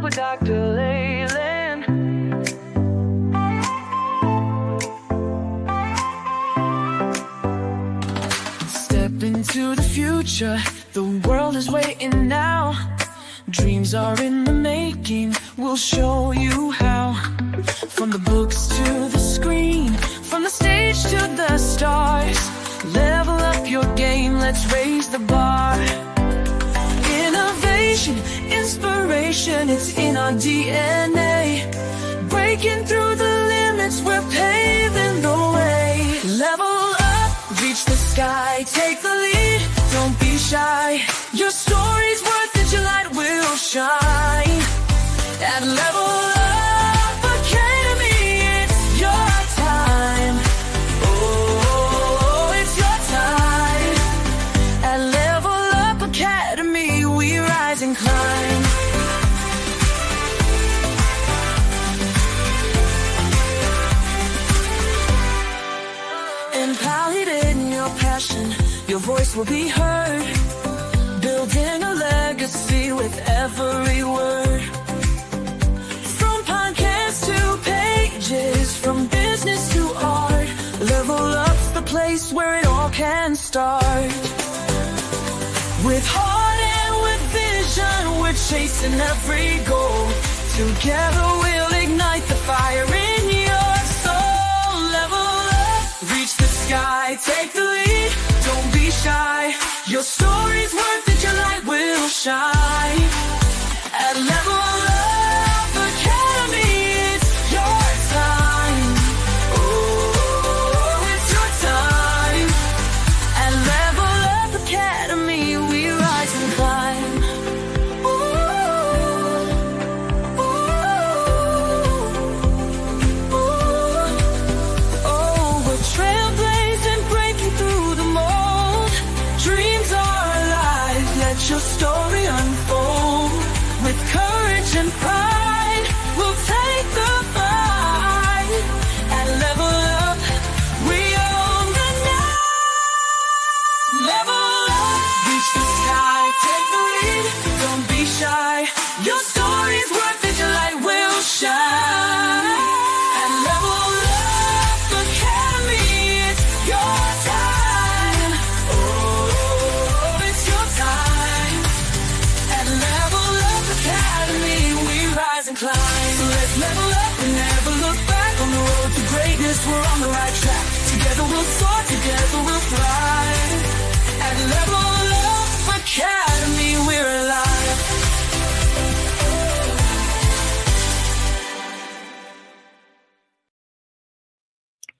with Dr. Leyland. Step into the future, the world is waiting now. Dreams are in the making, we'll show you how. From the books to the screen, from the stage to the stars. Level up your game, let's raise the bar. Innovation, inspiration, it's in our DNA. Breaking through the limits, we're paving the way. Level up, reach the sky, take the lead, don't be shy. Your story's worth it, your light will shine. At Level Up Academy, it's your time. Oh, it's your time. At Level Up Academy, we rise and climb. Empowered in your passion, your voice will be heard. Building a legacy with every word. From podcasts to pages, from business to art. Level Up's the place where it all can start. With heart and with vision, we're chasing every goal. Together we'll ignite the fire in your soul. Level up, reach the sky, take the lead, don't be shy. Your story's worth it, your light will shine. At Level Up Academy, it's your time. Oh, it's your time. At Level Up Academy, we rise and climb. Ooh, ooh, ooh. Oh, we're trailblazing, breaking through the mold. Dreams are alive, let your story unfold. With courage and pride, we'll take the fight. At Level Up, we own the night. Level up, reach the sky, take the lead, don't be shy. Your story's worth it, your light will shine. At Level Up Academy, it's your time. Oh, it's your time. At Level Up Academy, we rise and climb. So let's level up and never look back. On the road to greatness, we're on the right track. Together we'll soar, together we'll thrive. At Level Up Academy, we're alive.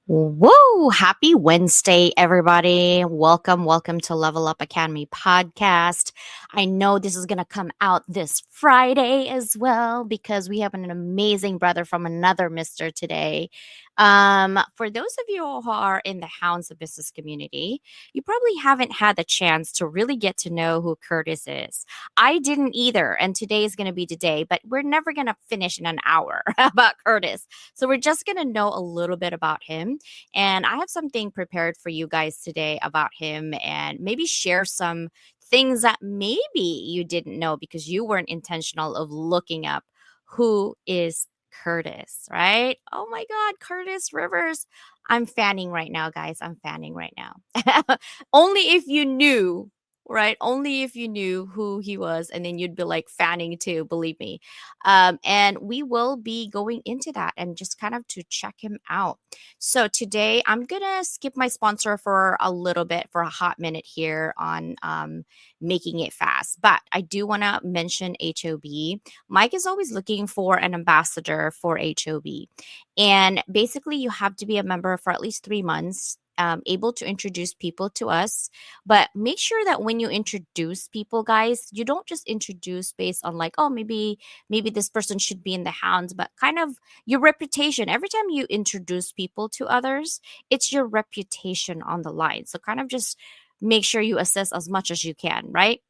Whoa! Happy Wednesday, everybody. Welcome to Level Up Academy podcast. I know this is going to come out this Friday as well because we have an amazing brother from another mister today. For those of you who are in the Hounds of Business community, you probably haven't had the chance to really get to know who Curtis is. I didn't either, and today is going to be the day, but we're never going to finish in an hour about Curtis. So we're just going to know a little bit about him. And I have something prepared for you guys today about him and maybe share some things that maybe you didn't know because you weren't intentional of looking up who is Curtis, right? Oh my God, Curtis Rivers. I'm fanning right now, guys. I'm fanning right now. Only if you knew, right? Only if you knew who he was, and then you'd be like fanning too, believe me. And we will be going into that and just kind of to check him out. So today I'm gonna skip my sponsor for a little bit, for a hot minute here on making it fast. But I do want to mention HOB. Mike is always looking for an ambassador for HOB. And basically, you have to be a member for at least 3 months. Able to introduce people to us, but make sure that when you introduce people, guys, you don't just introduce based on like, oh, maybe this person should be in the Hounds, but kind of your reputation. Every time you introduce people to others, it's your reputation on the line. So kind of just make sure you assess as much as you can, right?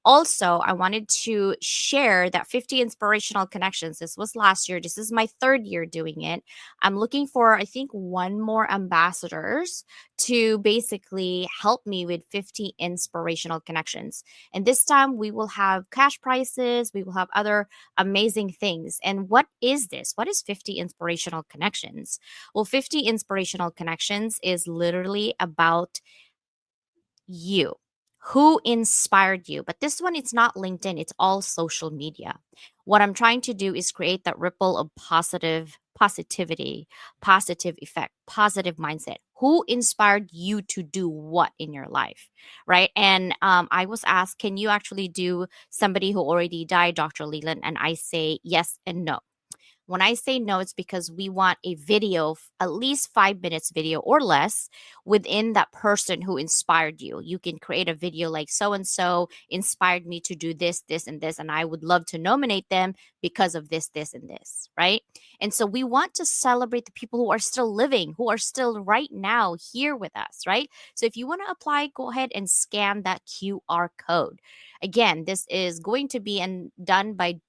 Also, I wanted to share that 50 inspirational connections. This was last year. This is my third year doing it. I'm looking for, I think, one more ambassadors to basically help me with 50 inspirational connections. And this time we will have cash prizes, we will have other amazing things. And what is this? What is 50 inspirational connections? Well, 50 inspirational connections is literally about you. Who inspired you? But this one, it's not LinkedIn, it's all social media. What I'm trying to do is create that ripple of positivity, positive effect, positive mindset. Who inspired you to do what in your life? Right. And I was asked, can you actually do somebody who already died, Dr. Leland? And I say yes and no. When I say no, it's because we want a video, at least 5 minutes video or less, within that person who inspired you. You can create a video like so and so inspired me to do this, this, and this, and I would love to nominate them because of this, this, and this, right? And so we want to celebrate the people who are still living, who are still right now here with us, right? So if you want to apply, go ahead and scan that QR code. Again, this is going to be done by,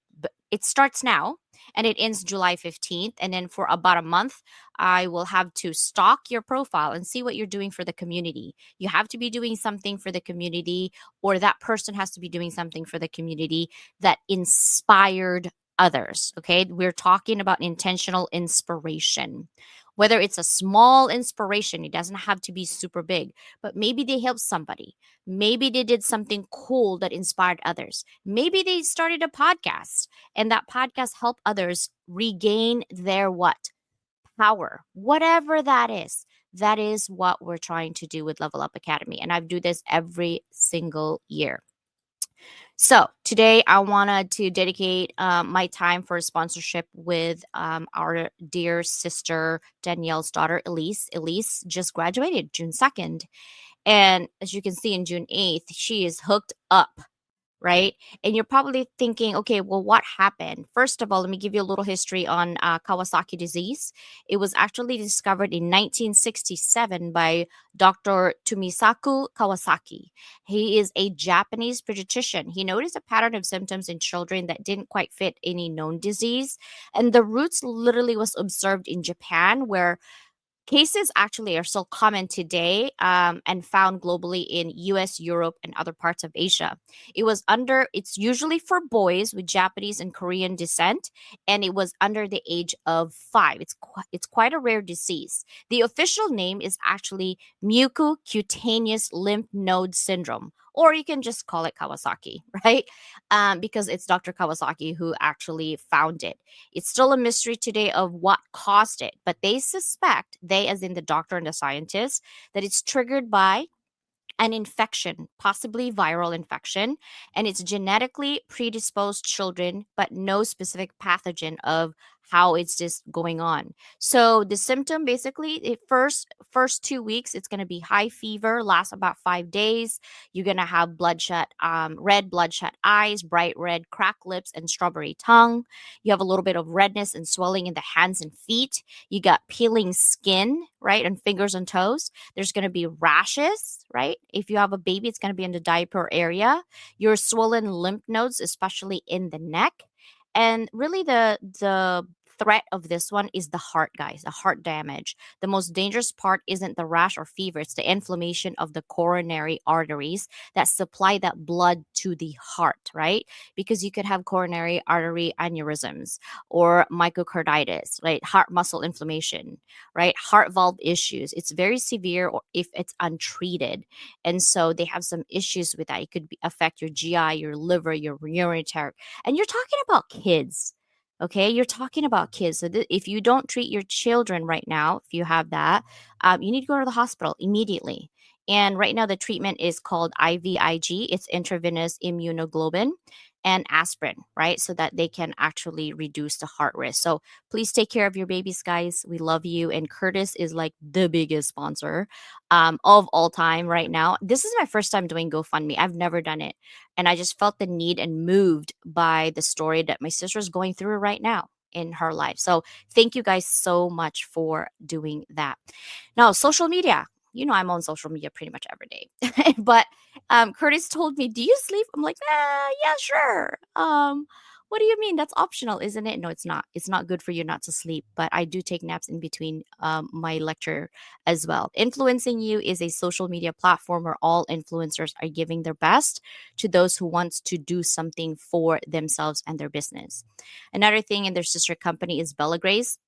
it starts now and it ends July 15th. And then for about a month, I will have to stalk your profile and see what you're doing for the community. You have to be doing something for the community, or that person has to be doing something for the community that inspired others. Okay. We're talking about intentional inspiration. Whether it's a small inspiration, it doesn't have to be super big, but maybe they helped somebody. Maybe they did something cool that inspired others. Maybe they started a podcast and that podcast help others regain their what? Power. Whatever that is. That is what we're trying to do with Level Up Academy. And I do this every single year. So today I wanted to dedicate my time for sponsorship with our dear sister Danielle's daughter, Elise. Elise just graduated June 2nd. And as you can see, in June 8th, she is hooked up, right? And you're probably thinking, okay, well, what happened? First of all, let me give you a little history on Kawasaki disease. It was actually discovered in 1967 by Dr. Tumisaku Kawasaki. He is a Japanese pediatrician. He noticed a pattern of symptoms in children that didn't quite fit any known disease. And the roots literally was observed in Japan, where cases actually are still common today and found globally in US, Europe, and other parts of Asia. It's usually for boys with Japanese and Korean descent, and it was under the age of 5. It's quite a rare disease. The official name is actually mucocutaneous lymph node syndrome, or you can just call it Kawasaki, right? Because it's Dr. Kawasaki who actually found it. It's still a mystery today of what caused it, but they suspect, they as in the doctor and the scientist, that it's triggered by an infection, possibly viral infection, and it's genetically predisposed children, but no specific pathogen of how it's just going on. So the symptom basically, first 2 weeks, it's going to be high fever, lasts about 5 days. You're going to have bloodshot, red bloodshot eyes, bright red cracked lips, and strawberry tongue. You have a little bit of redness and swelling in the hands and feet. You got peeling skin, right, and fingers and toes. There's going to be rashes, right? If you have a baby, it's going to be in the diaper area. Your swollen lymph nodes, especially in the neck. And really the threat of this one is the heart, guys, the heart damage. The most dangerous part isn't the rash or fever, it's the inflammation of the coronary arteries that supply that blood to the heart, right? Because you could have coronary artery aneurysms or myocarditis, right? Heart muscle inflammation, right? Heart valve issues. It's very severe or if it's untreated. And so they have some issues with that. It could affect your GI, your liver, your urinary tract. And you're talking about kids. Okay, you're talking about kids. So if you don't treat your children right now, if you have that, you need to go to the hospital immediately. And right now, the treatment is called IVIG. It's intravenous immunoglobulin and aspirin, right? So that they can actually reduce the heart risk. So please take care of your babies, guys. We love you. And Curtis is like the biggest sponsor of all time right now. This is my first time doing GoFundMe. I've never done it. And I just felt the need and moved by the story that my sister is going through right now in her life. So thank you guys so much for doing that. Now, social media. You know, I'm on social media pretty much every day. But Curtis told me, "Do you sleep?" I'm like, yeah, sure. What do you mean? That's optional, isn't it? No, it's not. It's not good for you not to sleep, but I do take naps in between my lecture as well. Influencing You is a social media platform where all influencers are giving their best to those who wants to do something for themselves and their business. Another thing in their sister company is Bella Grace.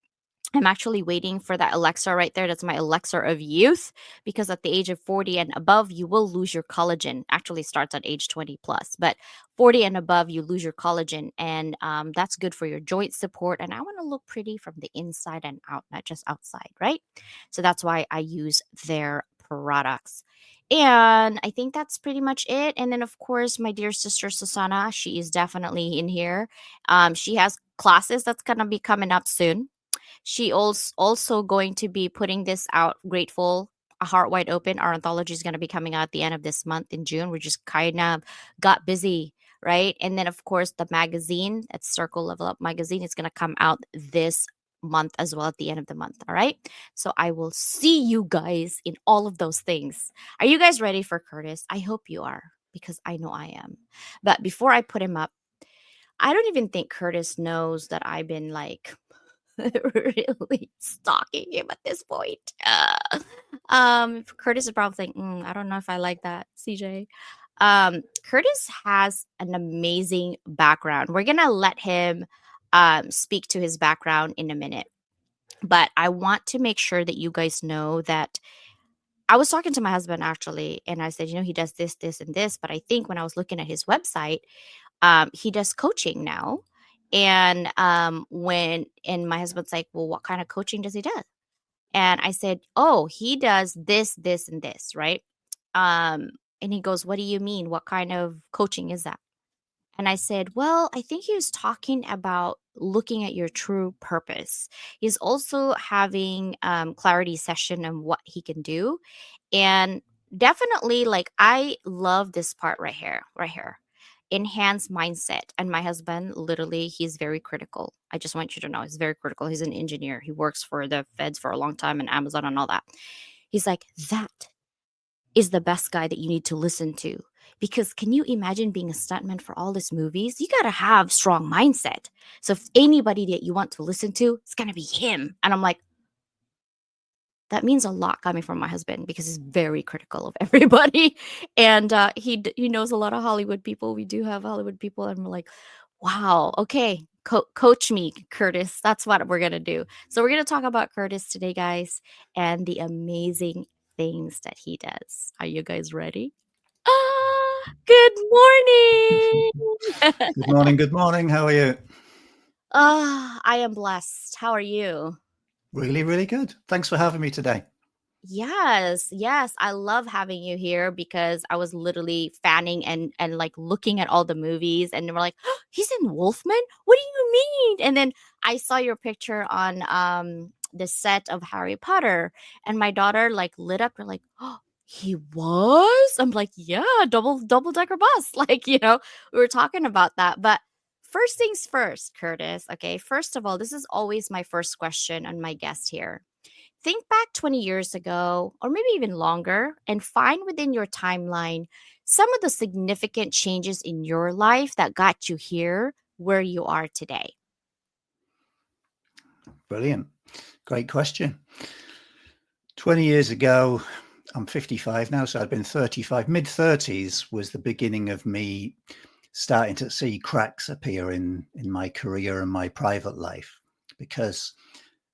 I'm actually waiting for that Alexa right there. That's my Alexa of youth, because at the age of 40 and above, you will lose your collagen. Actually, starts at age 20 plus, but 40 and above, you lose your collagen. And that's good for your joint support. And I want to look pretty from the inside and out, not just outside, right? So that's why I use their products. And I think that's pretty much it. And then, of course, my dear sister Susanna, she is definitely in here. She has classes that's going to be coming up soon. She also going to be putting this out. Grateful, a heart wide open. Our anthology is going to be coming out at the end of this month in June. We just kind of got busy, right? And then of course the magazine, that's Circle Level Up magazine, is going to come out this month as well, at the end of the month. All right. So I will see you guys in all of those things. Are you guys ready for Curtis? I hope you are, because I know I am. But before I put him up, I don't even think Curtis knows that I've been like really stalking him at this point. Curtis is probably thinking, I don't know if I like that, CJ. Curtis has an amazing background. We're gonna let him speak to his background in a minute, but I want to make sure that you guys know that I was talking to my husband actually, and I said, he does this, this, and this. But I think when I was looking at his website, he does coaching now. And my husband's like, well, what kind of coaching does he do? And I said, oh, he does this, this, and this, right? And he goes, what do you mean? What kind of coaching is that? And I said, well, I think he was talking about looking at your true purpose. He's also having clarity session on what he can do. And definitely, like, I love this part right here, right here. Enhance mindset. And my husband, literally, he's very critical. I just want you to know, he's very critical. He's an engineer. He works for the feds for a long time and Amazon and all that. He's like, that is the best guy that you need to listen to. Because can you imagine being a stuntman for all these movies? You got to have strong mindset. So if anybody that you want to listen to, it's going to be him. And I'm like, that means a lot coming from my husband, because he's very critical of everybody. And he knows a lot of Hollywood people. We do have Hollywood people. And we're like, wow, okay, coach me, Curtis. That's what we're going to do. So we're going to talk about Curtis today, guys, and the amazing things that he does. Are you guys ready? Good morning. Good morning. Good morning. How are you? I am blessed. How are you? Really, really good. Thanks for having me today. Yes, yes. I love having you here, because I was literally fanning and like looking at all the movies, and we're like, oh, he's in Wolfman? What do you mean? And then I saw your picture on the set of Harry Potter, and my daughter like lit up. We're like, oh, he was? I'm like, yeah, double decker bus. Like, we were talking about that. But first things first, Curtis. Okay, first of all, this is always my first question on my guest here. Think back 20 years ago, or maybe even longer, and find within your timeline some of the significant changes in your life that got you here where you are today. Brilliant. Great question. 20 years ago, I'm 55 now, so I'd been 35. Mid-30s was the beginning of me starting to see cracks appear in my career and my private life, because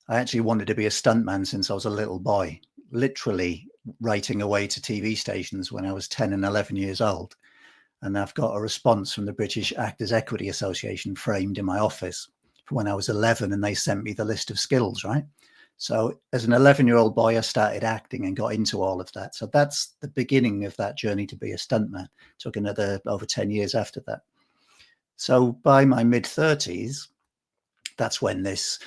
I actually wanted to be a stuntman since I was a little boy, literally writing away to TV stations when I was 10 and 11 years old. And I've got a response from the British Actors Equity Association framed in my office for when I was 11, and they sent me the list of skills, right? So as an 11-year-old boy, I started acting and got into all of that. So that's the beginning of that journey to be a stuntman. Took another over 10 years after that. So by my mid-30s, that's when this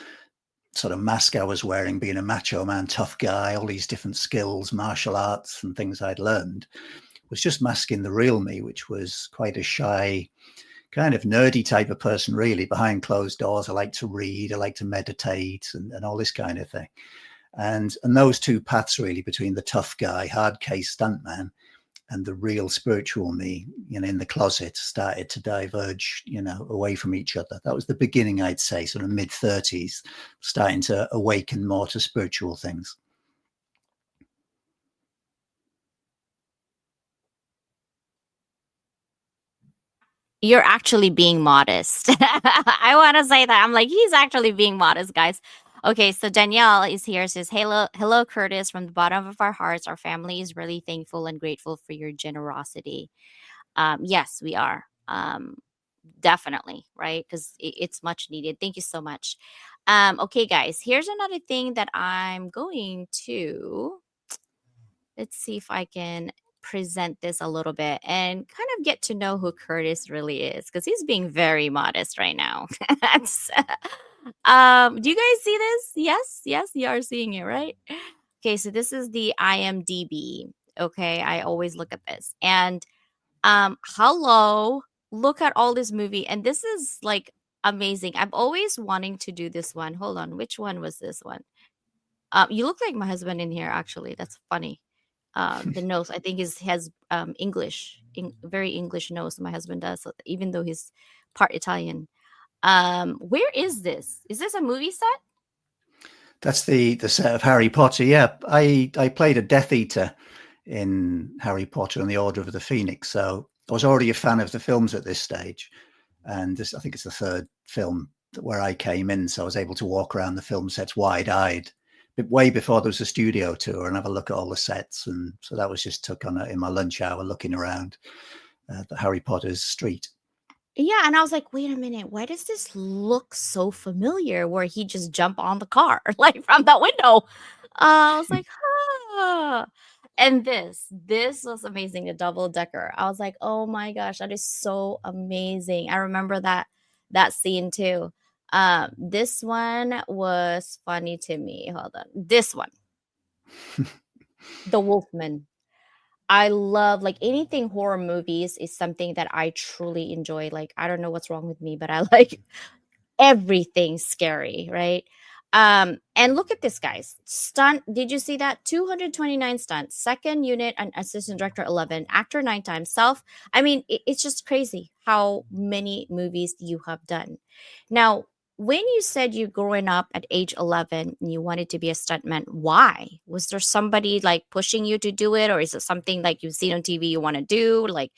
sort of mask I was wearing, being a macho man, tough guy, all these different skills, martial arts and things I'd learned, was just masking the real me, which was quite a shy, kind of nerdy type of person, really. Behind closed doors, I like to read, I like to meditate, and all this kind of thing. And those two paths, really, between the tough guy, hard case stuntman, and the real spiritual me, in the closet, started to diverge, away from each other. That was the beginning, I'd say, sort of mid-30s, starting to awaken more to spiritual things. You're actually being modest. I want to say that. I'm like, he's actually being modest, guys. Okay, so Danielle is here, says, hello, Curtis, from the bottom of our hearts. Our family is really thankful and grateful for your generosity. Yes, we are. Definitely, right? Because it's much needed. Thank you so much. Okay, guys, here's another thing that I'm going to, let's see if I can present this a little bit and kind of get to know who Curtis really is, because he's being very modest right now. That's, do you guys see this? Yes, you are seeing it, right? Okay, so this is the IMDb. Okay, I always look at this. And hello, look at all this movie. And this is like amazing. I'm always wanting to do this one. Hold on, which one was this one? You look like my husband in here, actually. That's funny. The nose, I think, has very English nose. My husband does, so even though he's part Italian. Where is this? Is this a movie set? That's the set of Harry Potter. Yeah, I played a Death Eater in Harry Potter and the Order of the Phoenix, so I was already a fan of the films at this stage, and I think it's the third film where I came in, so I was able to walk around the film sets wide-eyed, but way before there was a studio tour, and have a look at all the sets, and so that was just took on in my lunch hour, looking around the Harry Potter's street. Yeah, and I was like, wait a minute, why does this look so familiar? Where he just jump on the car like from the window. I was like, huh. And this was amazing, the double decker. I was like, oh my gosh, that is so amazing. I remember that scene too. This one was funny to me. Hold on, this one, the Wolfman. I love, like, anything horror movies is something that I truly enjoy. Like, I don't know what's wrong with me, but I like everything scary, right? And look at this, guys. Stunt. Did you see that? 229 stunts. Second unit and assistant director 11. Actor 9 times. Self. I mean, it's just crazy how many movies you have done. Now, when you said you growing up at age 11 and you wanted to be a stuntman, why? Was there somebody like pushing you to do it, or is it something like you've seen on TV you want to do? Like,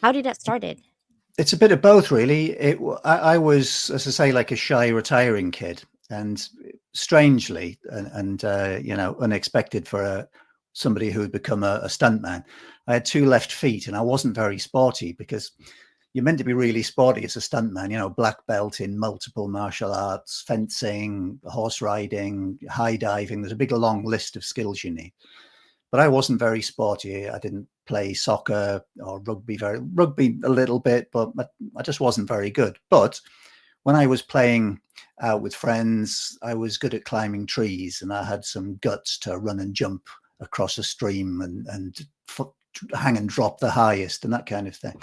how did that started? It's a bit of both, really. I was, as I say, like a shy, retiring kid, and strangely, and unexpected for somebody who had become a stuntman. I had 2 left feet, and I wasn't very sporty, because you're meant to be really sporty as a stuntman. Black belt in multiple martial arts, fencing, horse riding, high diving. There's a big long list of skills you need. But I wasn't very sporty. I didn't play soccer or rugby a little bit, but I just wasn't very good. But when I was playing out with friends, I was good at climbing trees, and I had some guts to run and jump across a stream and hang and drop the highest and that kind of thing.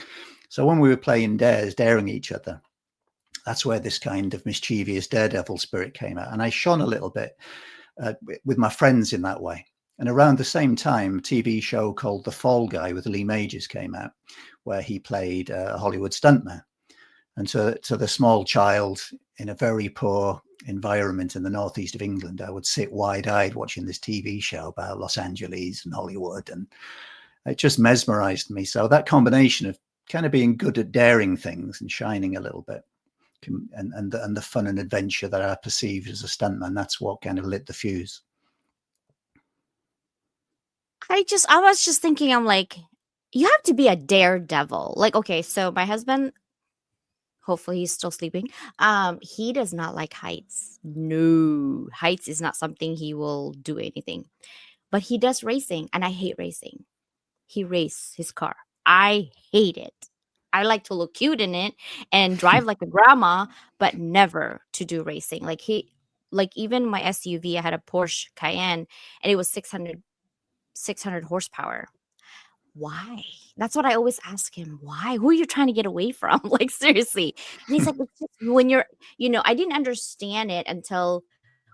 So when we were playing daring each other, that's where this kind of mischievous daredevil spirit came out. And I shone a little bit with my friends in that way. And around the same time, a TV show called The Fall Guy with Lee Majors came out, where he played a Hollywood stuntman. And to the small child in a very poor environment in the northeast of England, I would sit wide-eyed watching this TV show about Los Angeles and Hollywood, and it just mesmerized me. So that combination of kind of being good at daring things and shining a little bit, and the fun and adventure that I perceived as a stuntman, that's what kind of lit the fuse. I was just thinking, I'm like, you have to be a daredevil. Like, okay, so my husband, hopefully he's still sleeping. He does not like heights. No, heights is not something he will do anything. But he does racing, and I hate racing. He races his car. I hate it. I like to look cute in it and drive like a grandma, but never to do racing. Like even my SUV, I had a Porsche Cayenne, and it was 600 horsepower. Why? That's what I always ask him. Why? Who are you trying to get away from? Like, seriously. And he's like, it's just when I didn't understand it until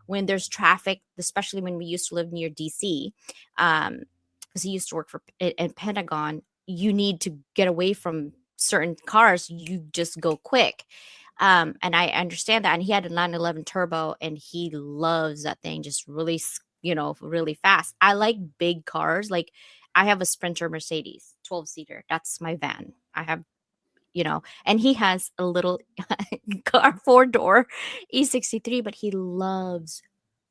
when there's traffic, especially when we used to live near DC. Um, because he used to work for at Pentagon. You need to get away from certain cars. You just go quick. And I understand that. And he had a 911 turbo, and he loves that thing just really, really fast. I like big cars. Like I have a Sprinter Mercedes 12-seater. That's my van. I have, and he has a little car, 4-door E63, but he loves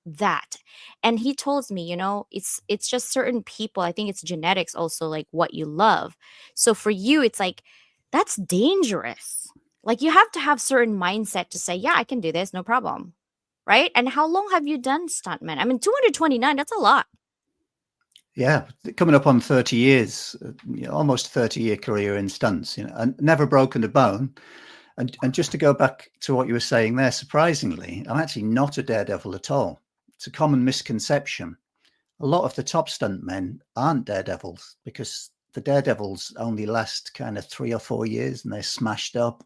that. And he told me, it's just certain people. I think it's genetics also, like what you love. So for you, it's like that's dangerous. Like you have to have certain mindset to say, yeah, I can do this, no problem. Right? And how long have you done Stuntman? I mean, 229, that's a lot. Yeah, coming up on 30 years, almost 30-year career in stunts, and never broken a bone. And just to go back to what you were saying there, surprisingly, I'm actually not a daredevil at all. It's a common misconception. A lot of the top stuntmen aren't daredevils because the daredevils only last kind of 3 or 4 years and they're smashed up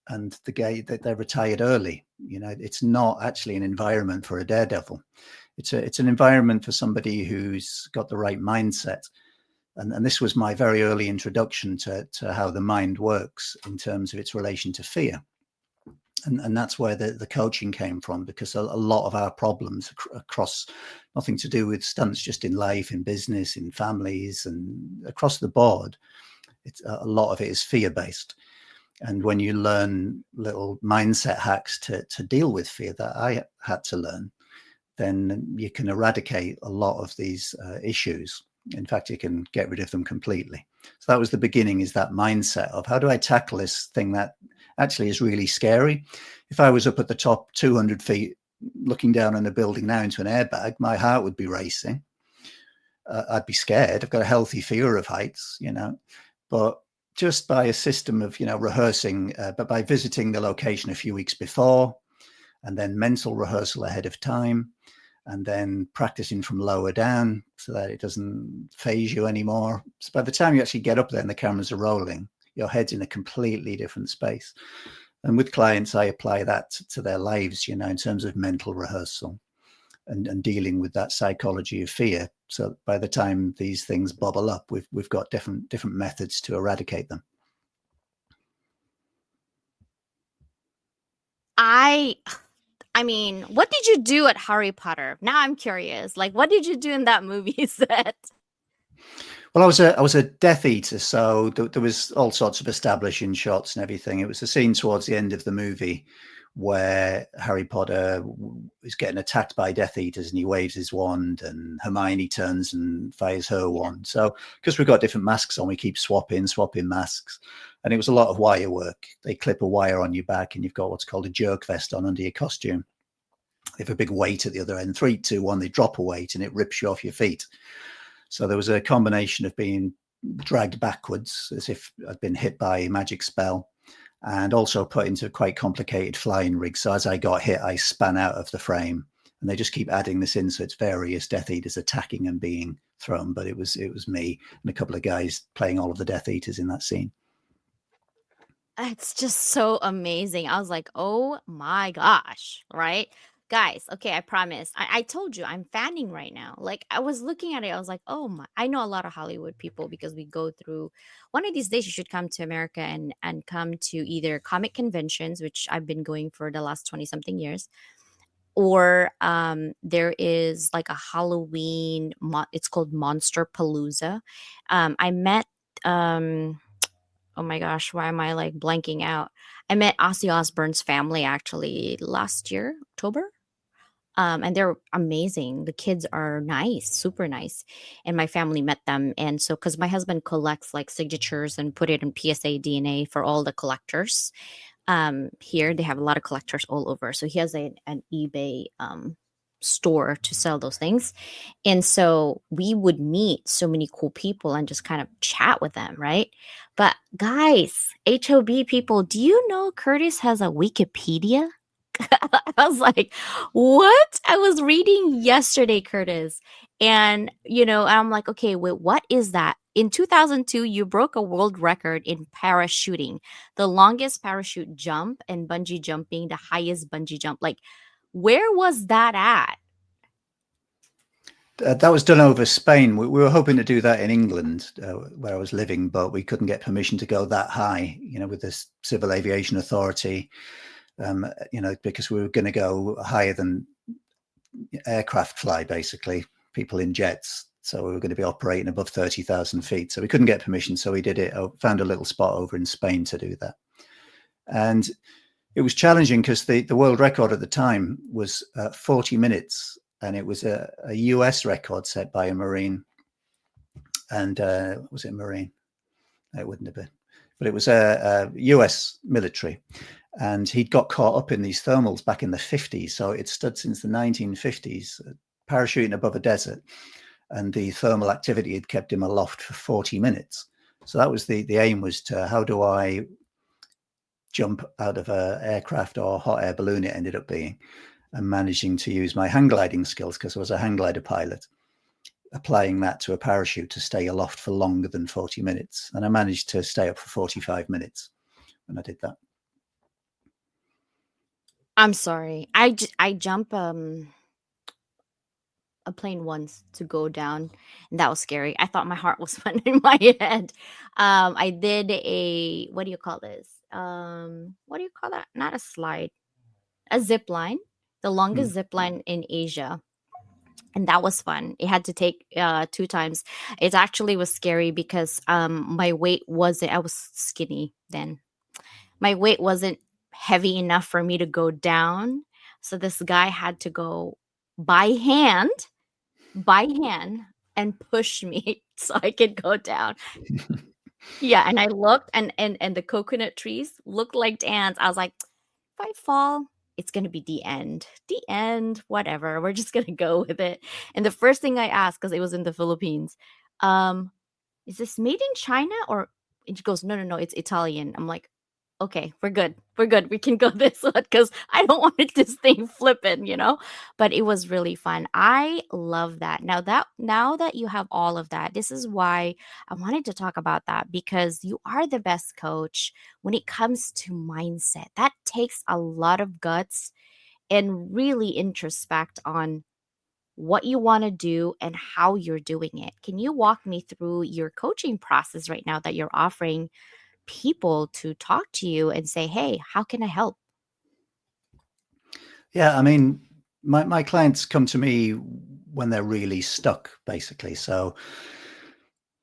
and they're retired early. It's not actually an environment for a daredevil. It's an environment for somebody who's got the right mindset. And this was my very early introduction to how the mind works in terms of its relation to fear. And that's where the coaching came from, because a lot of our problems across, nothing to do with stunts, just in life, in business, in families, and across the board, a lot of it is fear-based. And when you learn little mindset hacks to deal with fear that I had to learn, then you can eradicate a lot of these issues. In fact, you can get rid of them completely. So that was the beginning, is that mindset of how do I tackle this thing that actually is really scary. If I was up at the top 200 feet looking down on a building now into an airbag, my heart would be racing. I'd be scared. I've got a healthy fear of heights, but just by a system of, rehearsing, but by visiting the location a few weeks before, and then mental rehearsal ahead of time, and then practicing from lower down so that it doesn't phase you anymore. So by the time you actually get up there and the cameras are rolling, your head's in a completely different space. And with clients, I apply that to their lives, in terms of mental rehearsal and dealing with that psychology of fear. So by the time these things bubble up, we've got different methods to eradicate them. I mean, what did you do at Harry Potter? Now I'm curious. Like, what did you do in that movie set? Well, I was a Death Eater, so there was all sorts of establishing shots and everything. It was a scene towards the end of the movie where Harry Potter is getting attacked by Death Eaters, and he waves his wand, and Hermione turns and fires her wand. So because we've got different masks on, we keep swapping masks. And it was a lot of wire work. They clip a wire on your back, and you've got what's called a jerk vest on under your costume. They have a big weight at the other end. 3, 2, 1, they drop a weight and it rips you off your feet. So there was a combination of being dragged backwards as if I'd been hit by a magic spell, and also put into a quite complicated flying rig. So as I got hit, I span out of the frame, and they just keep adding this in. So it's various Death Eaters attacking and being thrown. But it was me and a couple of guys playing all of the Death Eaters in that scene. It's just so amazing. I was like, oh my gosh, right? Guys, okay, I promise. I told you I'm fanning right now. Like I was looking at it, I was like, oh my, I know a lot of Hollywood people because we go through, one of these days you should come to America and come to either comic conventions, which I've been going for the last 20 something years, or there is like a Halloween, it's called Monster Palooza. I met oh my gosh, why am I like blanking out? I met Ozzy Osbourne's family actually last year, October. And they're amazing. The kids are nice, super nice. And my family met them. And so, because my husband collects like signatures and put it in PSA DNA for all the collectors. Here, they have a lot of collectors all over. So he has an eBay store to sell those things. And so we would meet so many cool people and just kind of chat with them, right? But guys, HOB people, do you know Curtis has a Wikipedia? I was like, what? I was reading yesterday, Curtis. And, I'm like, okay, wait, what is that? In 2002, you broke a world record in parachuting, the longest parachute jump, and bungee jumping, the highest bungee jump. Like, where was that at? That was done over Spain. We were hoping to do that in England, where I was living, but we couldn't get permission to go that high, with the Civil Aviation Authority, because we were going to go higher than aircraft fly, basically, people in jets. So we were going to be operating above 30,000 feet. So we couldn't get permission. So we did it, found a little spot over in Spain to do that. And it was challenging because the world record at the time was 40 minutes. And it was a US record set by a Marine. And was it a Marine? It wouldn't have been. But it was a US military. And he'd got caught up in these thermals back in the 50s. So it stood since the 1950s, parachuting above a desert. And the thermal activity had kept him aloft for 40 minutes. So that was the aim, was to, how do I jump out of an aircraft or hot air balloon, it ended up being, and managing to use my hang gliding skills, because I was a hang glider pilot, applying that to a parachute to stay aloft for longer than 40 minutes. And I managed to stay up for 45 minutes when I did that. I'm sorry. I jump a plane once to go down, and that was scary. I thought my heart was went in my head. I did a, what do you call this? What do you call that? Not a slide, a zip line, the longest zip line in Asia. And that was fun. It had to take 2 times. It actually was scary because my weight wasn't, I was skinny then. My weight wasn't heavy enough for me to go down. So this guy had to go by hand and push me so I could go down. Yeah, and I looked, and the coconut trees looked like ants. I was like, if I fall, it's gonna be the end. The end, whatever. We're just gonna go with it. And the first thing I asked, because it was in the Philippines, is this made in China? Or, and she goes, no, it's Italian. I'm like, okay, we're good. We can go this one, because I don't want this thing flipping, But it was really fun. I love that. Now that you have all of that, this is why I wanted to talk about that, because you are the best coach when it comes to mindset. That takes a lot of guts and really introspect on what you want to do and how you're doing it. Can you walk me through your coaching process right now that you're offering people to talk to you and say, hey, how can I help? Yeah, I mean, my clients come to me when they're really stuck, basically. So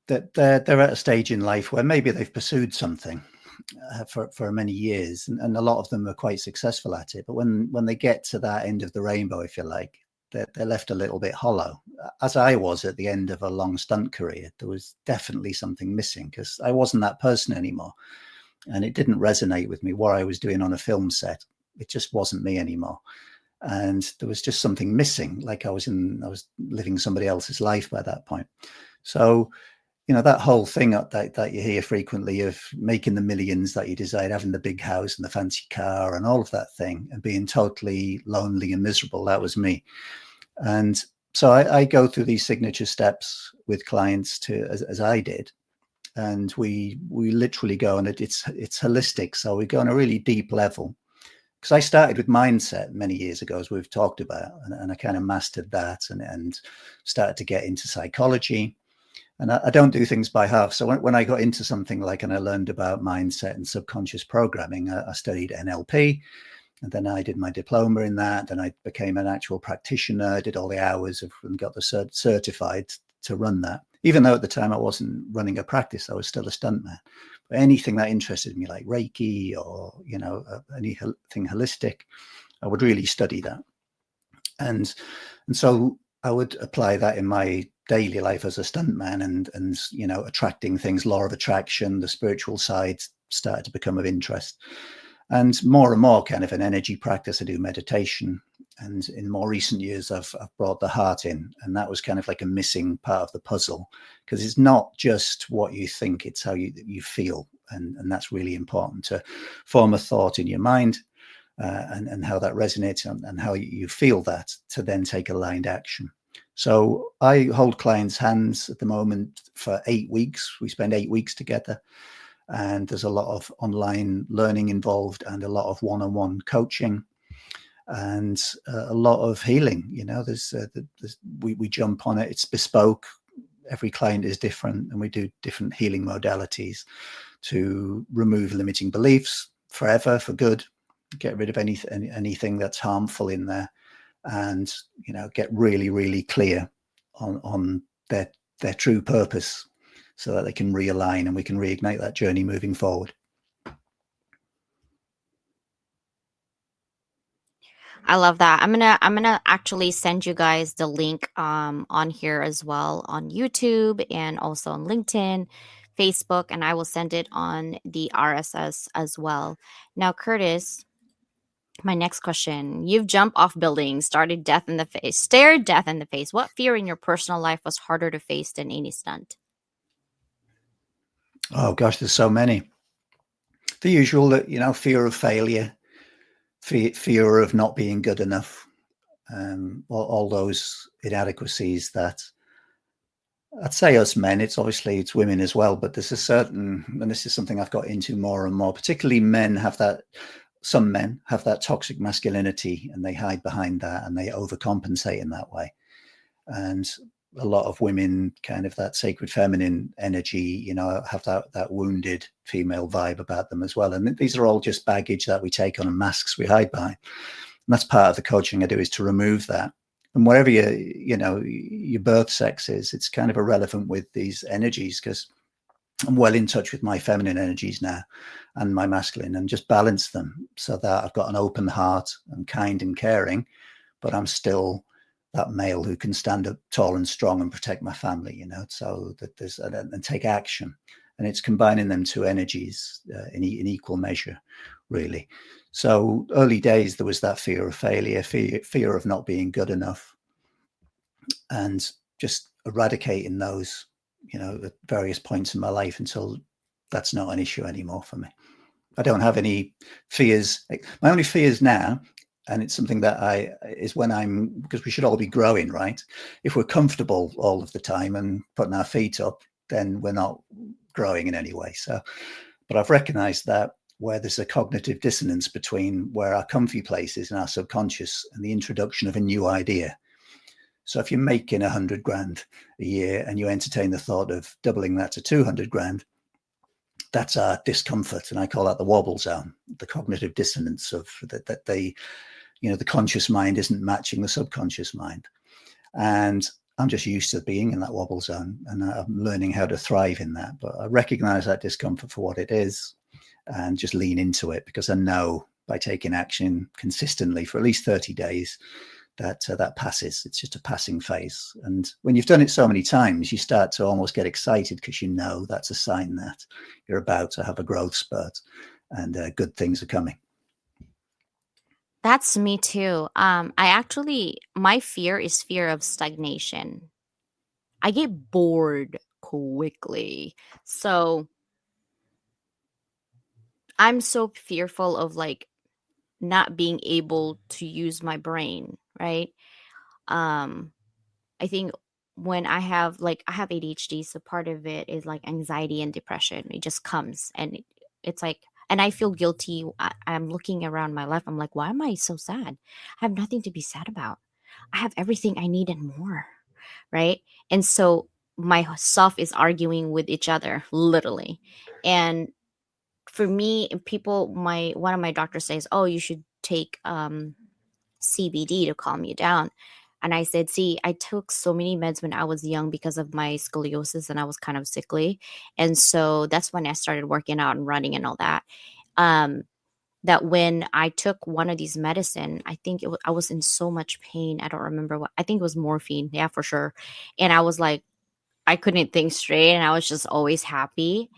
that they're at a stage in life where maybe they've pursued something for many years, and a lot of them are quite successful at it. But when they get to that end of the rainbow, if you like, they're left a little bit hollow. As I was at the end of a long stunt career, there was definitely something missing, because I wasn't that person anymore. And it didn't resonate with me what I was doing on a film set. It just wasn't me anymore. And there was just something missing, like I was living somebody else's life by that point. So, that whole thing that you hear frequently of making the millions that you desire, having the big house and the fancy car and all of that thing, and being totally lonely and miserable, that was me. And so I go through these signature steps with clients as I did. And we literally go, and it's holistic. So we go on a really deep level, because I started with mindset many years ago, as we've talked about, and I kind of mastered that and started to get into psychology. And I don't do things by half. So when I got into something like, and I learned about mindset and subconscious programming, I studied NLP, and then I did my diploma in that. Then I became an actual practitioner, did all the hours and got the certified to run that. Even though at the time I wasn't running a practice, I was still a stuntman. But anything that interested me, like Reiki or, anything holistic, I would really study that. And so I would apply that in my daily life as a stuntman, and attracting things, law of attraction, the spiritual side started to become of interest. And more kind of an energy practice. I do meditation. And in more recent years, I've brought the heart in. And that was kind of like a missing part of the puzzle, because it's not just what you think, it's how you feel. And that's really important, to form a thought in your mind, and how that resonates, and how you feel that, to then take aligned action. So I hold clients' hands at the moment for 8 weeks. We spend 8 weeks together. And there's a lot of online learning involved, and a lot of one-on-one coaching. and a lot of healing. We jump on it. It's bespoke. Every client is different, and we do different healing modalities to remove limiting beliefs forever, for good, get rid of anything that's harmful in there, and get really, really clear on their true purpose, so that they can realign and we can reignite that journey moving forward. I love that. I'm gonna actually send you guys the link on here as well on YouTube and also on LinkedIn, Facebook, and I will send it on the RSS as well. Now, Curtis, my next question. You've jumped off buildings, stared death in the face. What fear in your personal life was harder to face than any stunt? Oh gosh, there's so many. The usual, that fear of failure, fear of not being good enough, all those inadequacies that I'd say us men, it's women as well, but there's a certain, and this is something I've got into more and more, particularly some men have that toxic masculinity, and they hide behind that and they overcompensate in that way. And a lot of women, kind of that sacred feminine energy, have that wounded female vibe about them as well. And these are all just baggage that we take on and masks we hide behind. And that's part of the coaching I do, is to remove that. And wherever your birth sex is, it's kind of irrelevant with these energies, because I'm well in touch with my feminine energies now and my masculine, and just balance them so that I've got an open heart and kind and caring, but I'm still that male who can stand up tall and strong and protect my family, so that there's, and take action. And it's combining them two energies in equal measure, really. So early days, there was that fear of failure, fear of not being good enough, and just eradicating those, at various points in my life, until that's not an issue anymore for me. I don't have any fears. My only fears now, and it's something that is when because we should all be growing, right? If we're comfortable all of the time and putting our feet up, then we're not growing in any way. So, but I've recognized that where there's a cognitive dissonance between where our comfy place is in our subconscious and the introduction of a new idea. So if you're making 100 grand a year and you entertain the thought of doubling that to 200 grand, that's our discomfort. And I call that the wobble zone, the cognitive dissonance of that the conscious mind isn't matching the subconscious mind. And I'm just used to being in that wobble zone, and I'm learning how to thrive in that. But I recognize that discomfort for what it is and just lean into it, because I know by taking action consistently for at least 30 days, that passes. It's just a passing phase. And when you've done it so many times, you start to almost get excited, because that's a sign that you're about to have a growth spurt and good things are coming. That's me too. My fear is fear of stagnation. I get bored quickly. So I'm so fearful of not being able to use my brain, right? Um I think when I have ADHD, so part of it is like anxiety and depression. It just comes, and it's like, and I feel guilty. I'm looking around my life. I'm like, why am I so sad? I have nothing to be sad about. I have everything I need and more, right? And so my self is arguing with each other, literally. And for me, one of my doctors says, oh, you should take CBD to calm you down. And I said, see, I took so many meds when I was young because of my scoliosis, and I was kind of sickly. And so that's when I started working out and running and all that. Um, that when I took one of these medicine, I think I was in so much pain. I don't remember I think it was morphine. Yeah, for sure. And I was like, I couldn't think straight, and I was just always happy.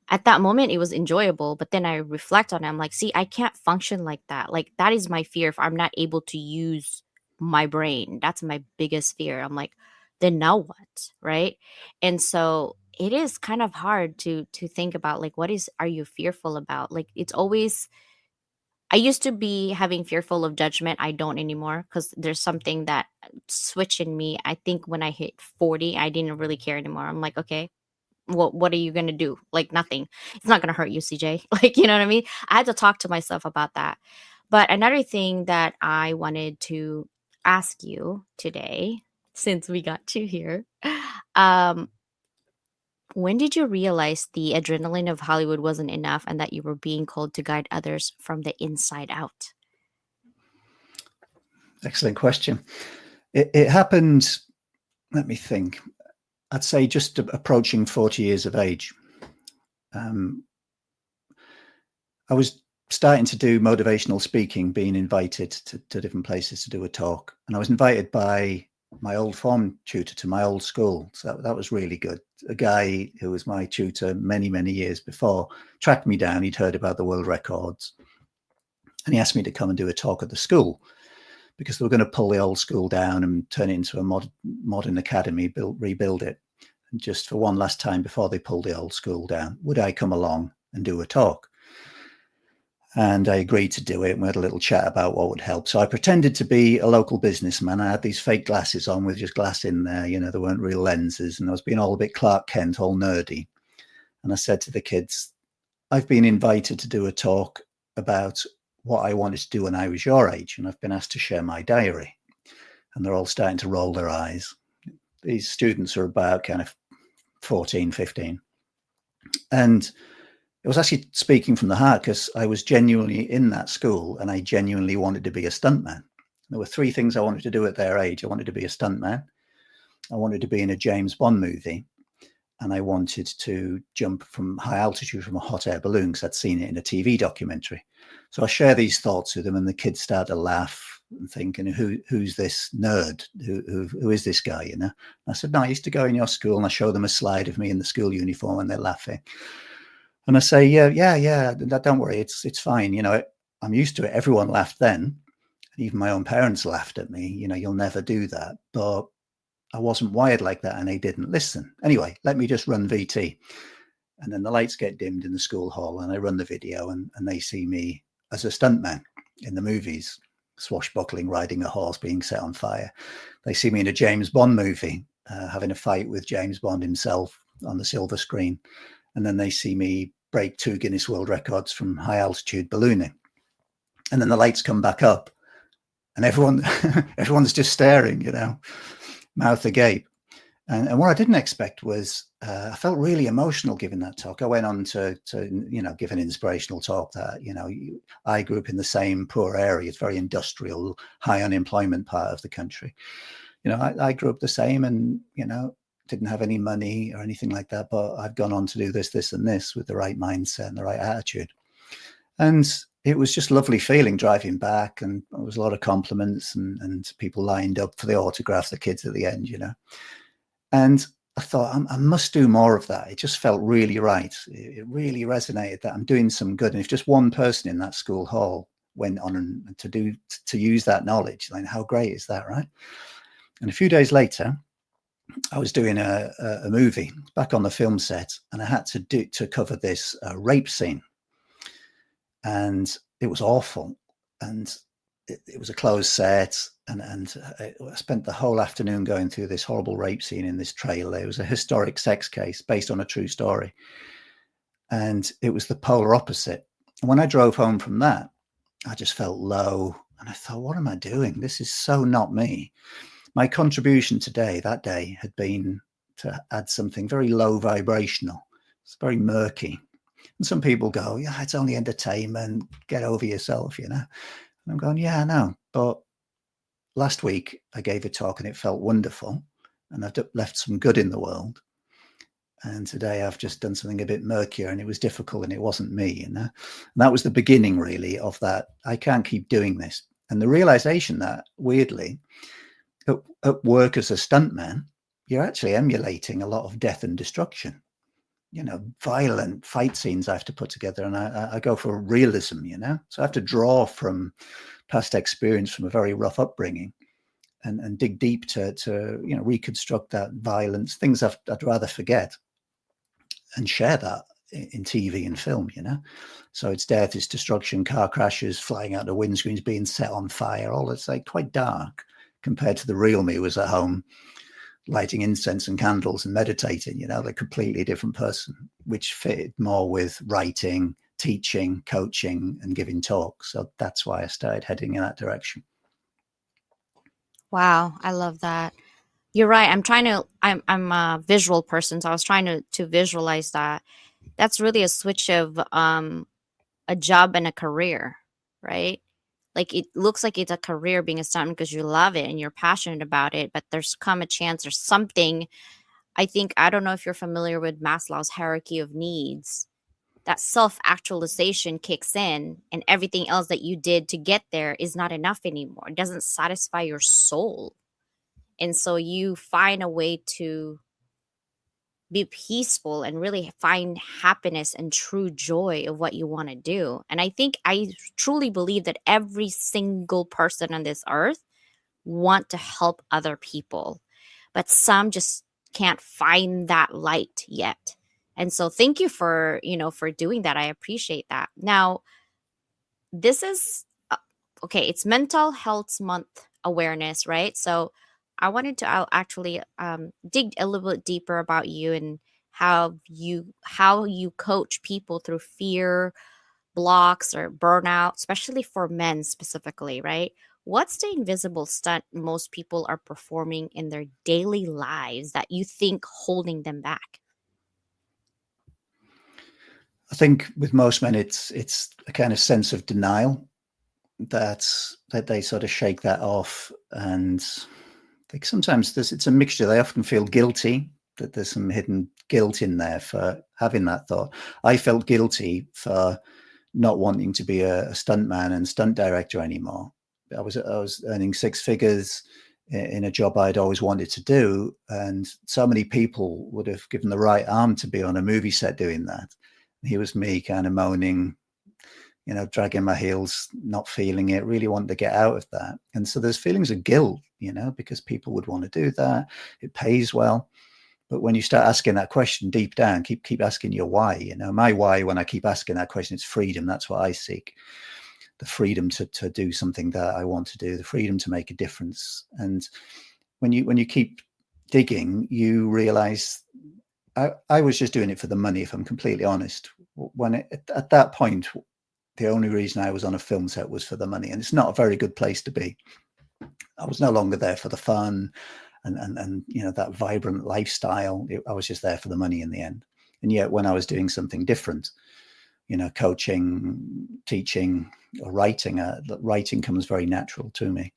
At that moment, it was enjoyable, but then I reflect on it. I'm like, see, I can't function like that. Like, that is my fear. If I'm not able to use my brain, that's my biggest fear. I'm like, then now what? Right. And so it is kind of hard to think about, like, are you fearful about? Like, it's always, I used to be having fearful of judgment. I don't anymore, because there's something that switched in me. I think when I hit 40, I didn't really care anymore. I'm like, okay, what are you gonna do? Like, nothing. It's not gonna hurt you, CJ. Like, you know what I mean? I had to talk to myself about that. But another thing that I wanted to ask you today, since we got you here, um, when did you realize the adrenaline of Hollywood wasn't enough and that you were being called to guide others from the inside out? Excellent question. It happened, let me think, I'd say just approaching 40 years of age. I was starting to do motivational speaking, being invited to different places to do a talk. And I was invited by my old form tutor to my old school. So that was really good. A guy who was my tutor many, many years before tracked me down. He'd heard about the world records. And he asked me to come and do a talk at the school because they were going to pull the old school down and turn it into a modern academy, rebuild it. And just for one last time before they pulled the old school down, would I come along and do a talk? And I agreed to do it, and we had a little chat about what would help. So I pretended to be a local businessman. I had these fake glasses on with just glass in there, there weren't real lenses, and I was being all a bit Clark Kent, all nerdy. And I said to the kids, I've been invited to do a talk about what I wanted to do when I was your age, and I've been asked to share my diary. And they're all starting to roll their eyes. These students are about kind of 14, 15. And it was actually speaking from the heart because I was genuinely in that school and I genuinely wanted to be a stuntman. There were three things I wanted to do at their age. I wanted to be a stuntman. I wanted to be in a James Bond movie. And I wanted to jump from high altitude from a hot air balloon because I'd seen it in a TV documentary. So I share these thoughts with them and the kids start to laugh and thinking, who's this nerd? Who is this guy? And I said, no, I used to go in your school, and I show them a slide of me in the school uniform and they're laughing. And I say, yeah, don't worry, it's fine. I'm used to it. Everyone laughed then. Even my own parents laughed at me. You'll never do that. But I wasn't wired like that and they didn't listen. Anyway, let me just run VT. And then the lights get dimmed in the school hall and I run the video and they see me as a stuntman in the movies, swashbuckling, riding a horse, being set on fire. They see me in a James Bond movie, having a fight with James Bond himself on the silver screen. And then they see me break 2 Guinness World Records from high altitude ballooning. And then the lights come back up and everyone's just staring, mouth agape. And what I didn't expect was I felt really emotional giving that talk. I went on to give an inspirational talk that, I grew up in the same poor area. It's very industrial, high unemployment part of the country. I grew up the same and, didn't have any money or anything like that, but I've gone on to do this and this with the right mindset and the right attitude. And it was just lovely feeling driving back, and there was a lot of compliments and people lined up for the autograph, the kids at the end, And I thought, I must do more of that. It just felt really right. It really resonated that I'm doing some good. And if just one person in that school hall went on to use that knowledge, then how great is that, right? And a few days later, I was doing a movie back on the film set, and I had to cover this rape scene, and it was awful, and it was a closed set, and I spent the whole afternoon going through this horrible rape scene in this trailer. It was a historic sex case based on a true story, and it was the polar opposite. And when I drove home from that, I just felt low, and I thought, what am I doing? This is so not me. My contribution that day had been to add something very low vibrational. It's very murky. And some people go, yeah, it's only entertainment, get over yourself, And I'm going, yeah, I know. But last week I gave a talk and it felt wonderful. And I've left some good in the world. And today I've just done something a bit murkier and it was difficult and it wasn't me, And that was the beginning really of that. I can't keep doing this. And the realization that, weirdly, at work as a stuntman, you're actually emulating a lot of death and destruction, violent fight scenes I have to put together. And I go for realism, so I have to draw from past experience from a very rough upbringing and dig deep to reconstruct that violence, things I'd rather forget, and share that in TV and film, So it's death, it's destruction, car crashes, flying out the windscreens, being set on fire, all it's like quite dark compared to the real me who was at home lighting incense and candles and meditating, they're a completely different person, which fitted more with writing, teaching, coaching, and giving talks. So that's why I started heading in that direction. Wow, I love that. You're right. I'm a visual person, so I was trying to visualize that. That's really a switch of a job and a career, right? Like it looks like it's a career being a stuntman because you love it and you're passionate about it, but there's come a chance or something. I think I don't know if you're familiar with Maslow's hierarchy of needs. That self actualization kicks in, and everything else that you did to get there is not enough anymore. It doesn't satisfy your soul. And so you find a way to be peaceful and really find happiness and true joy of what you want to do. And I think I truly believe that every single person on this earth want to help other people, but some just can't find that light yet. And so thank you for, for doing that. I appreciate that. Now, this is okay, it's mental health month awareness, right? So I wanted to actually dig a little bit deeper about you and how you coach people through fear, blocks, or burnout, especially for men specifically, right? What's the invisible stunt most people are performing in their daily lives that you think holding them back? I think with most men, it's a kind of sense of denial that they sort of shake that off, and like sometimes it's a mixture. They often feel guilty, that there's some hidden guilt in there for having that thought. I felt guilty for not wanting to be a stuntman and stunt director anymore. I was earning six figures in a job I'd always wanted to do, and so many people would have given the right arm to be on a movie set doing that. Here was me kind of moaning, dragging my heels, not feeling it, really wanting to get out of that. And so there's feelings of guilt, because people would want to do that. It pays well. But when you start asking that question deep down, keep asking your why. My why, when I keep asking that question, it's freedom. That's what I seek. The freedom to do something that I want to do, the freedom to make a difference. And when you keep digging, you realize I was just doing it for the money, if I'm completely honest. At that point, the only reason I was on a film set was for the money, and it's not a very good place to be. I was no longer there for the fun and that vibrant lifestyle. I was just there for the money in the end. And yet when I was doing something different, coaching, teaching, or writing comes very natural to me.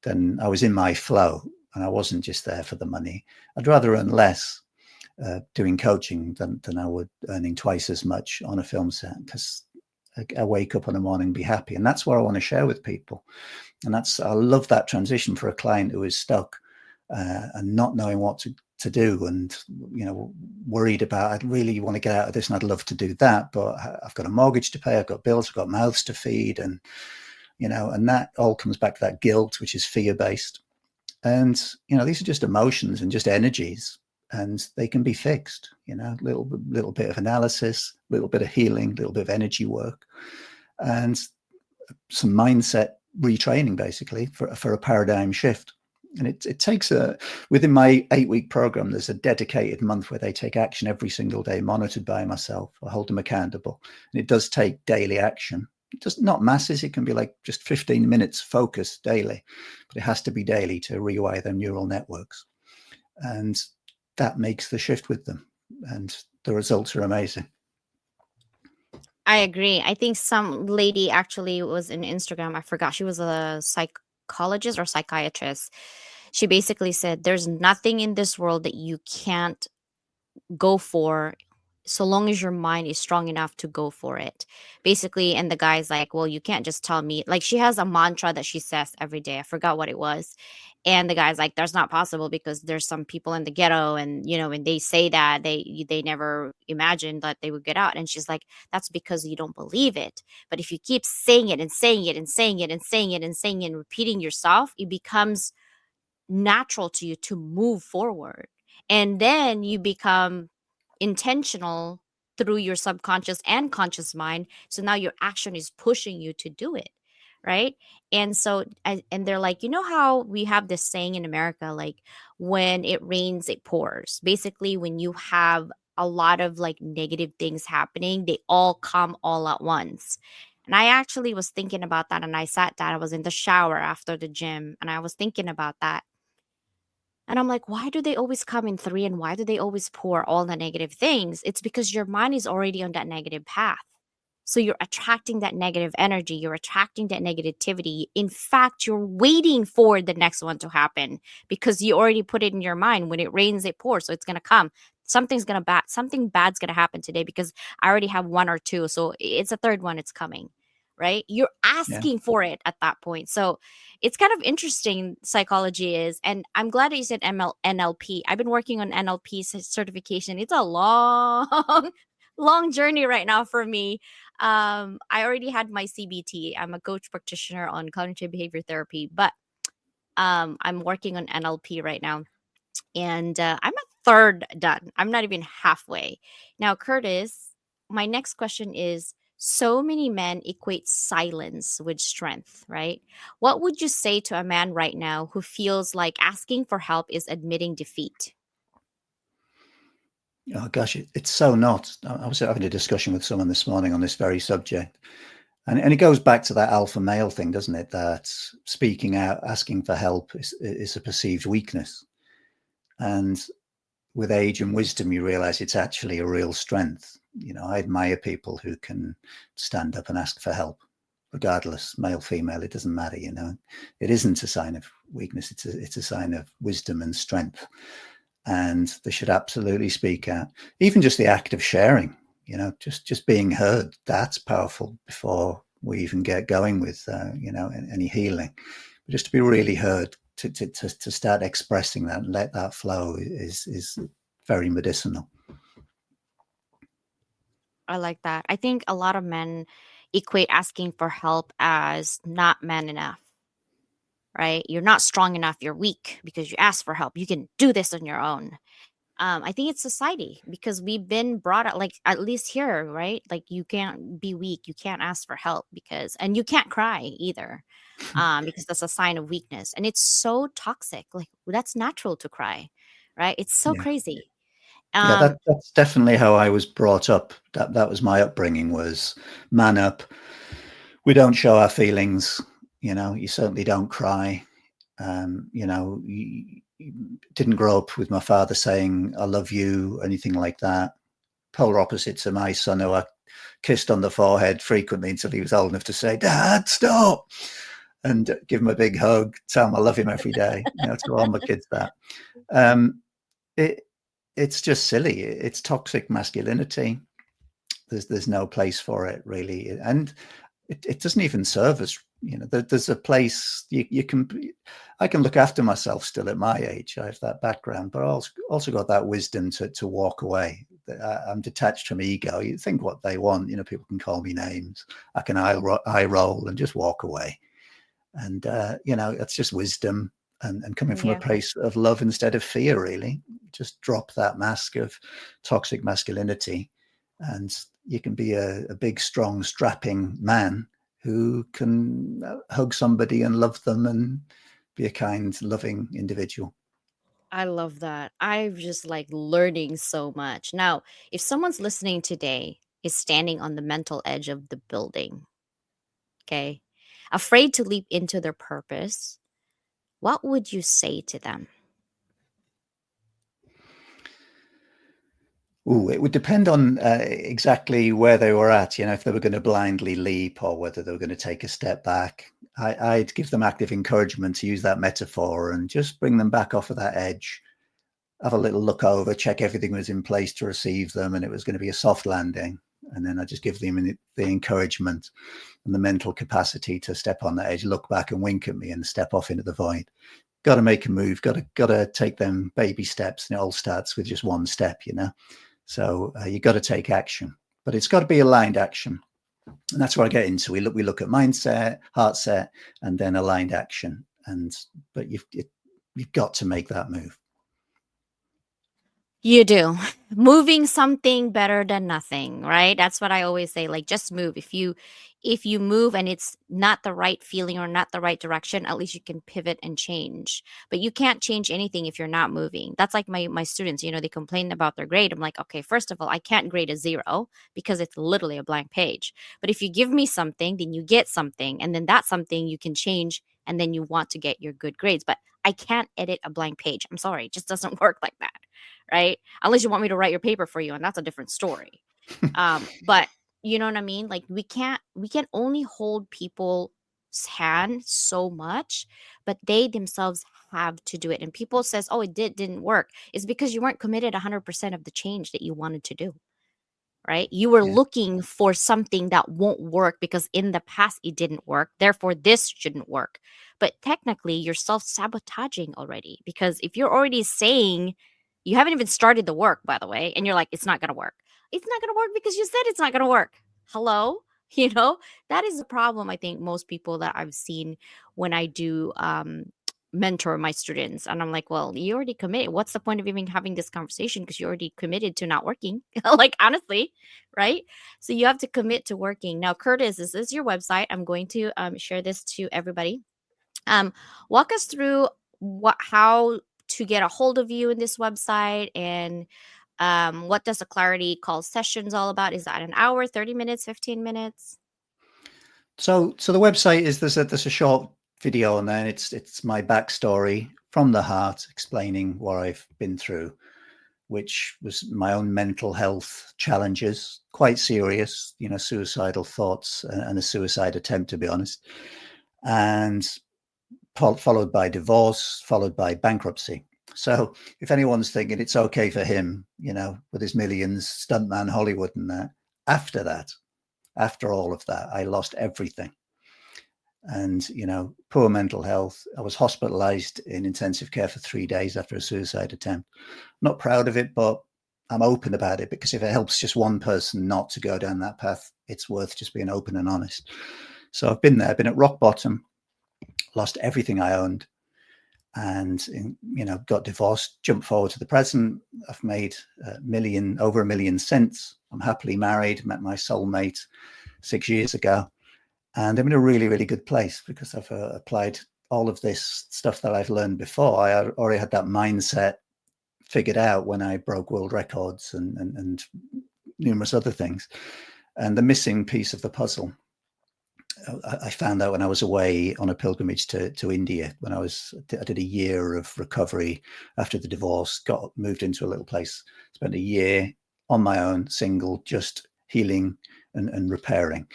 Then I was in my flow, and I wasn't just there for the money. I'd rather earn less doing coaching than I would earning twice as much on a film set, because I wake up in the morning and be happy. And that's what I want to share with people. And I love that transition for a client who is stuck and not knowing what to do, and worried about, I really want to get out of this and I'd love to do that, but I've got a mortgage to pay, I've got bills, I've got mouths to feed, and and that all comes back to that guilt, which is fear-based. And these are just emotions and just energies, and they can be fixed. Little bit of analysis, little bit of healing, little bit of energy work, and some mindset retraining, basically, for a paradigm shift. And it takes within my 8-week program, there's a dedicated month where they take action every single day, monitored by myself. I hold them accountable. And it does take daily action. Just not masses. It can be like just 15 minutes focus daily, but it has to be daily to rewire their neural networks. And that makes the shift with them. And the results are amazing. I agree. I think some lady actually was in Instagram. I forgot. She was a psychologist or psychiatrist. She basically said, there's nothing in this world that you can't go for so long as your mind is strong enough to go for it. Basically, and the guy's like, well, you can't just tell me. Like, she has a mantra that she says every day. I forgot what it was. And the guy's like, that's not possible because there's some people in the ghetto, and when they say that, they never imagined that they would get out. And she's like, that's because you don't believe it. But if you keep saying it and saying it and saying it and saying it and saying it and repeating yourself, it becomes natural to you to move forward. And then you become intentional through your subconscious and conscious mind. So now your action is pushing you to do it. Right. And so, and they're like, how we have this saying in America, like, when it rains, it pours. Basically, when you have a lot of like negative things happening, they all come all at once. And I actually was thinking about that, and I sat down. I was in the shower after the gym, and I was thinking about that. And I'm like, why do they always come in three, and why do they always pour all the negative things? It's because your mind is already on that negative path. So you're attracting that negative energy, you're attracting that negativity. In fact, you're waiting for the next one to happen because you already put it in your mind. When it rains, it pours. So it's going to come. Something bad's going to happen today because I already have one or two. So it's a third one, it's coming. Right? You're Yeah. asking for it at that point. So it's kind of interesting, psychology is. And I'm glad that you said NLP. I've been working on NLP certification. It's a long, long journey right now for me. I already had my CBT. I'm a coach practitioner on cognitive behavior therapy, but I'm working on NLP right now, and I'm a third done. I'm not even halfway. Now, Curtis, my next question is, so many men equate silence with strength, right? What would you say to a man right now who feels like asking for help is admitting defeat? Oh gosh, it's so not. I was having a discussion with someone this morning on this very subject, and it goes back to that alpha male thing, doesn't it? That speaking out, asking for help is a perceived weakness, and with age and wisdom, you realize it's actually a real strength. I admire people who can stand up and ask for help, regardless, male, female, it doesn't matter. It isn't a sign of weakness. It's a sign of wisdom and strength. And they should absolutely speak out. Even just the act of sharing, just being heard, that's powerful before we even get going with, any healing. But just to be really heard, to start expressing that and let that flow is very medicinal. I like that. I think a lot of men equate asking for help as not man enough, right? You're not strong enough. You're weak because you ask for help. You can do this on your own. I think it's society because we've been brought up, like at least here, right? Like you can't be weak, you can't ask for help and you can't cry either, because that's a sign of weakness, and it's so toxic. Like that's natural to cry, right? It's so Yeah. crazy. Yeah, Um, that's definitely how I was brought up. That was my upbringing, was man up. We don't show our feelings. You certainly don't cry. You didn't grow up with my father saying, I love you, anything like that. Polar opposite to my son, who I kissed on the forehead frequently until he was old enough to say, Dad, stop, and give him a big hug, tell him I love him every day. To all my kids that. It's just silly. It's toxic masculinity. There's no place for it, really. And it doesn't even serve us. There's a place I can look after myself still at my age. I have that background, but I also got that wisdom to walk away. I'm detached from ego. You think what they want. People can call me names. I can eye roll and just walk away. And that's just wisdom and coming from a yeah, place of love instead of fear. Really, just drop that mask of toxic masculinity, and you can be a big, strong, strapping man who can hug somebody and love them and be a kind, loving individual. I love that. I'm just like learning so much. Now, if someone's listening today is standing on the mental edge of the building, okay, afraid to leap into their purpose, what would you say to them? Ooh, it would depend on exactly where they were at, if they were going to blindly leap or whether they were going to take a step back. I'd give them active encouragement, to use that metaphor, and just bring them back off of that edge, have a little look over, check everything was in place to receive them, and it was going to be a soft landing. And then I just give them the encouragement and the mental capacity to step on that edge, look back and wink at me and step off into the void. Got to make a move, got to take them baby steps. And it all starts with just one step, So you got to take action, but it's got to be aligned action. And that's where I get into. We look at mindset, heart set, and then aligned action. But you've got to make that move. You do. Moving something better than nothing, right? That's what I always say. Like just move. If you move and it's not the right feeling or not the right direction, at least you can pivot and change. But you can't change anything if you're not moving. That's like my students, they complain about their grade. I'm like, okay, first of all, I can't grade a zero because it's literally a blank page. But if you give me something, then you get something, and then that's something you can change, and then you want to get your good grades. But I can't edit a blank page. I'm sorry, it just doesn't work like that, right? Unless you want me to write your paper for you, and that's a different story. But you know what I mean? Like we can only hold people's hand so much, but they themselves have to do it. And people says, "Oh, it didn't work." It's because you weren't committed 100% of the change that you wanted to do, right? You were Yeah. looking for something that won't work because in the past it didn't work. Therefore, this shouldn't work. But technically, you're self sabotaging already because if you're already saying you haven't even started the work, by the way, and you're like, it's not going to work. It's not going to work because you said it's not going to work. Hello? You know, that is a problem. I think most people that I've seen when I do mentor my students. And I'm like, well, you already committed. What's the point of even having this conversation? Because you already committed to not working. Like, honestly, right? So you have to commit to working. Now, Curtis, this is your website. I'm going to share this to everybody. Um, Walk us through how to get a hold of you in this website, and what does the clarity call sessions all about? Is that an hour, 30 minutes, 15 minutes? So the website is there's a short video on there. And it's my backstory from the heart, explaining what I've been through, which was my own mental health challenges, quite serious, suicidal thoughts and a suicide attempt, to be honest, and followed by divorce, followed by bankruptcy. So if anyone's thinking it's okay for him, with his millions, stuntman Hollywood and that, after that, after all of that, I lost everything. And, poor mental health. I was hospitalized in intensive care for 3 days after a suicide attempt. Not proud of it, but I'm open about it because if it helps just one person not to go down that path, it's worth just being open and honest. So I've been there, I've been at rock bottom, lost everything I owned, and got divorced. Jump forward to the present, I've made over a million since. I'm happily married, met my soulmate 6 years ago, and I'm in a really, really good place because I've applied all of this stuff that I've learned before. I already had that mindset figured out when I broke world records and numerous other things. And the missing piece of the puzzle, I found out when I was away on a pilgrimage to India. I did a year of recovery after the divorce, moved into a little place, spent a year on my own, single, just healing and repairing.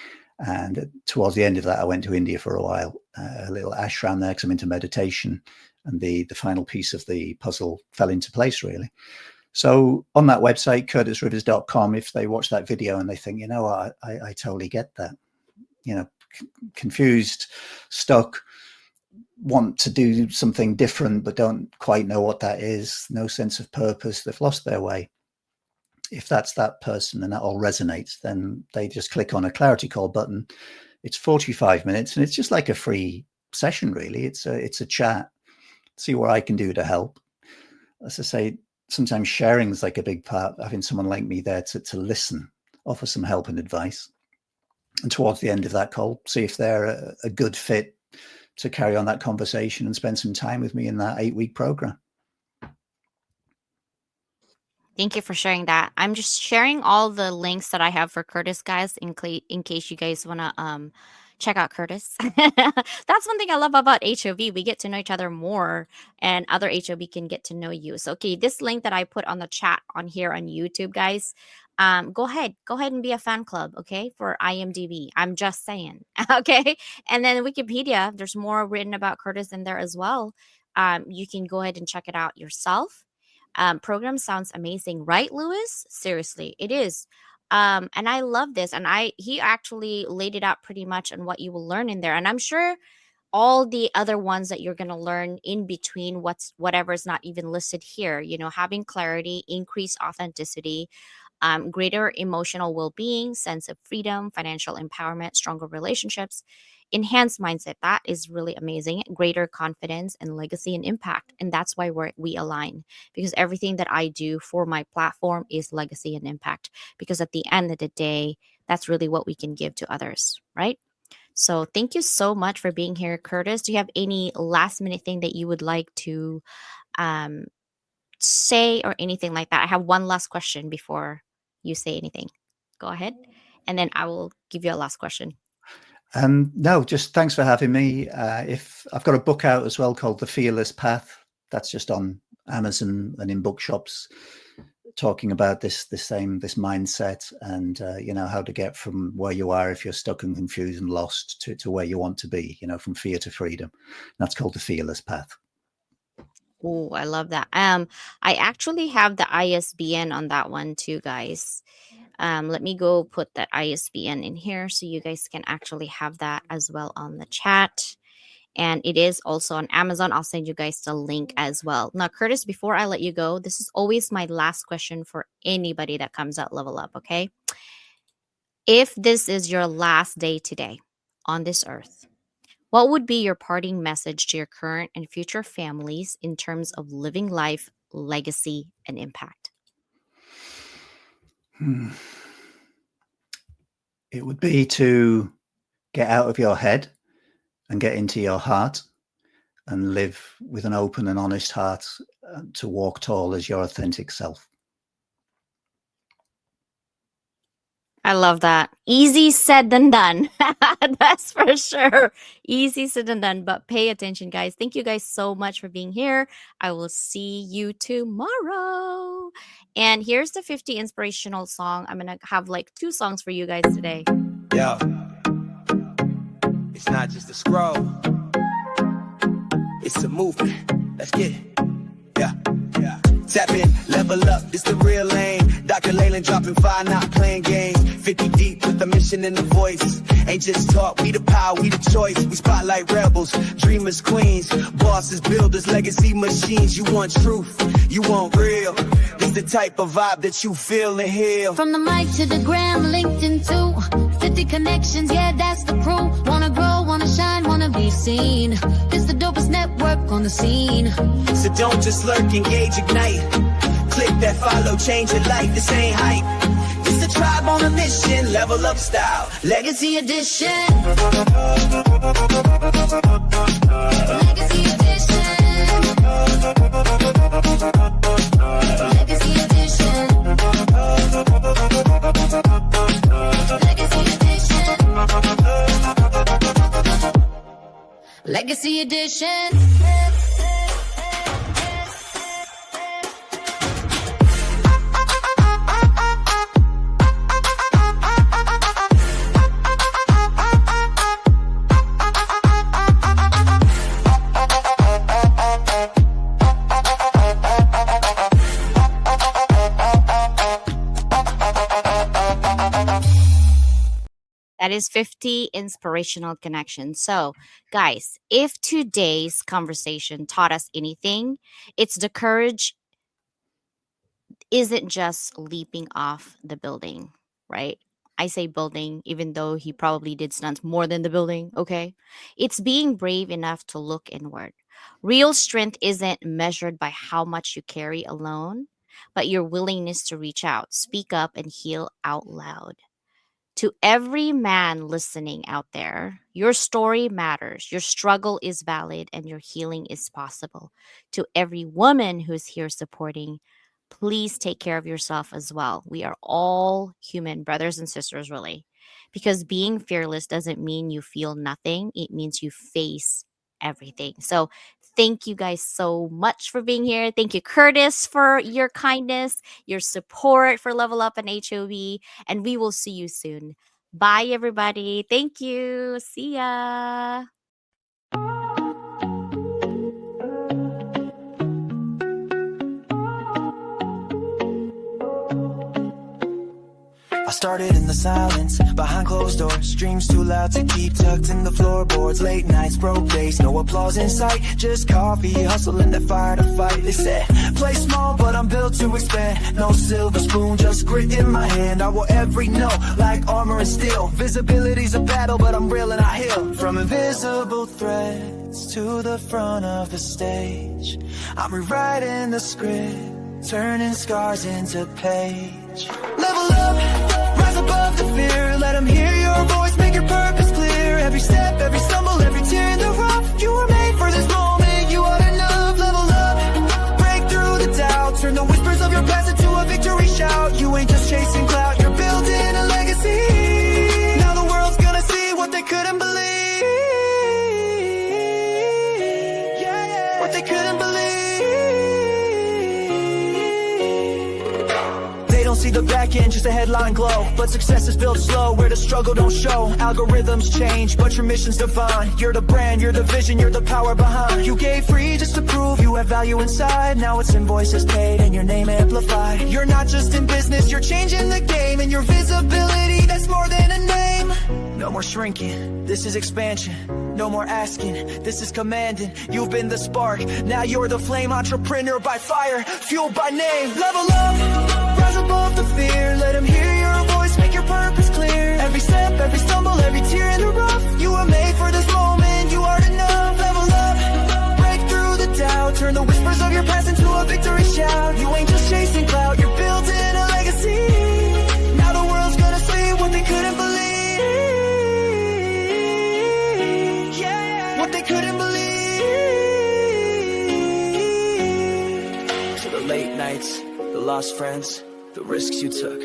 And towards the end of that, I went to India for a while, a little ashram there because I'm into meditation. And the final piece of the puzzle fell into place, really. So on that website, curtisrivers.com, if they watch that video and they think, I totally get that, confused, stuck, want to do something different, but don't quite know what that is, no sense of purpose, they've lost their way. If that's that person and that all resonates, then they just click on a clarity call button. It's 45 minutes and it's just like a free session, really. It's a chat, see what I can do to help. As I say, sometimes sharing is like a big part, having someone like me there to listen, offer some help and advice. And towards the end of that call, see if they're a good fit to carry on that conversation and spend some time with me in that 8-week program. Thank you for sharing that. I'm just sharing all the links that I have for Curtis, guys, in case you guys want to check out Curtis. That's one thing I love about HOV. We get to know each other more, and other HOV can get to know you. So, okay, this link that I put on the chat on here on YouTube, guys, go ahead and be a fan club, okay, for IMDb. I'm just saying, okay. And then Wikipedia, there's more written about Curtis in there as well. You can go ahead and check it out yourself. Program sounds amazing, right, Lewis? Seriously, it is. And I love this. And he actually laid it out pretty much on what you will learn in there. And I'm sure all the other ones that you're going to learn in between whatever's not even listed here, having clarity, increase authenticity, greater emotional well-being, sense of freedom, financial empowerment, stronger relationships, enhanced mindset. That is really amazing. Greater confidence and legacy and impact. And that's why we align, because everything that I do for my platform is legacy and impact. Because at the end of the day, that's really what we can give to others, right? So thank you so much for being here, Curtis. Do you have any last minute thing that you would like to um, say or anything like that? I have one last question before you say anything. Go ahead. And then I will give you a last question. No, just thanks for having me. If I've got a book out as well called The Fearless Path, that's just on Amazon and in bookshops, talking about this mindset and how to get from where you are if you're stuck and confused and lost to where you want to be, from fear to freedom. And that's called The Fearless Path. Oh, I love that. I actually have the ISBN on that one too, guys. Let me go put that ISBN in here so you guys can actually have that as well on the chat. And it is also on Amazon. I'll send you guys the link as well. Now, Curtis, before I let you go, this is always my last question for anybody that comes at Level Up, okay? If this is your last day today on this earth, what would be your parting message to your current and future families in terms of living life, legacy, and impact? It would be to get out of your head and get into your heart and live with an open and honest heart, to walk tall as your authentic self. I love that. Easy said than done. That's for sure. Easy said than done, but pay attention, guys. Thank you guys so much for being here. I will see you tomorrow. And here's the 50 inspirational song. I'm going to have like 2 songs for you guys today. Yo, it's not just a scroll, it's a movement. Let's get it. Yeah. Tap in, level up, it's the real lane. Dr. Leyland dropping fire, not playing games. 50 deep with the mission in the voice. Ain't just talk, we the power, we the choice. We spotlight rebels, dreamers, queens, bosses, builders, legacy machines. You want truth, you want real. This the type of vibe that you feel and heal. From the mic to the gram, LinkedIn too. 50 connections, yeah, that's the crew. Wanna grow, wanna shine, wanna be seen. This the dopest network on the scene. So don't just lurk, engage, ignite. Click that follow, change your life, this ain't hype. This the tribe on a mission, level up style, legacy edition. Legacy edition. Legacy edition. Legacy edition. Legacy edition. That is 50 inspirational connections. So, guys, if today's conversation taught us anything, it's the courage isn't just leaping off the building, right? I say building, even though he probably did stunts more than the building, okay? It's being brave enough to look inward. Real strength isn't measured by how much you carry alone, but your willingness to reach out, speak up, and heal out loud. To every man listening out there, your story matters, your struggle is valid, and your healing is possible. To every woman who's here supporting, please take care of yourself as well. We are all human brothers and sisters, really. Because being fearless doesn't mean you feel nothing, it means you face everything. So, thank you guys so much for being here. Thank you, Curtis, for your kindness, your support for Level Up and HOV, and we will see you soon. Bye, everybody. Thank you. See ya. started in the silence, behind closed doors. Dreams too loud to keep tucked in the floorboards. Late nights, broke days, no applause in sight. Just coffee, hustling that fire to fight. They said, play small, but I'm built to expand. No silver spoon, just grit in my hand. I will every note, like armor and steel. Visibility's a battle, but I'm real and I heal. From invisible threads to the front of the stage, I'm rewriting the script, turning scars into page. Level up, rise above the fear. Let them hear your voice, make your purpose clear. Every step, every stumble, every tear in the rough. You were made for this moment, you are enough. Level up, break through the doubt. Turn the whispers of your past into a victory shout. You ain't just chasing clout, you're building a legacy. Now the world's gonna see what they couldn't believe. What they couldn't believe. See the back end, just a headline glow. But success is built slow, where the struggle don't show. Algorithms change, but your mission's divine. You're the brand, you're the vision, you're the power behind. You gave free just to prove you have value inside. Now it's invoices paid and your name amplified. You're not just in business, you're changing the game. And your visibility, that's more than a name. No more shrinking, this is expansion. No more asking, this is commanding. You've been the spark, now you're the flame. Entrepreneur by fire, fueled by name. Level up, rise above the fear. Let them hear your voice, make your purpose clear. Every step, every stumble, every tear in the rough. You were made for this moment, you are enough. Level up, break through the doubt. Turn the whispers of your past into a victory shout. You ain't just chasing clout, you're building a legacy. Now the world's gonna see what they couldn't believe. What they couldn't believe. To the late nights, the lost friends, the risks you took,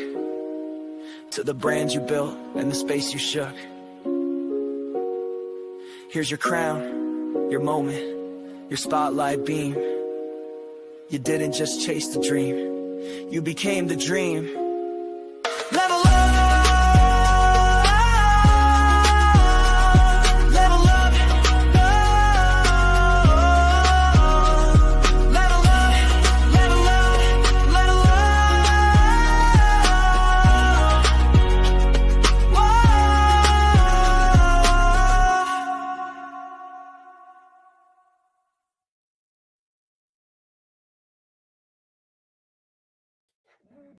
to the brand you built and the space you shook. Here's your crown, your moment, your spotlight beam. You didn't just chase the dream, you became the dream.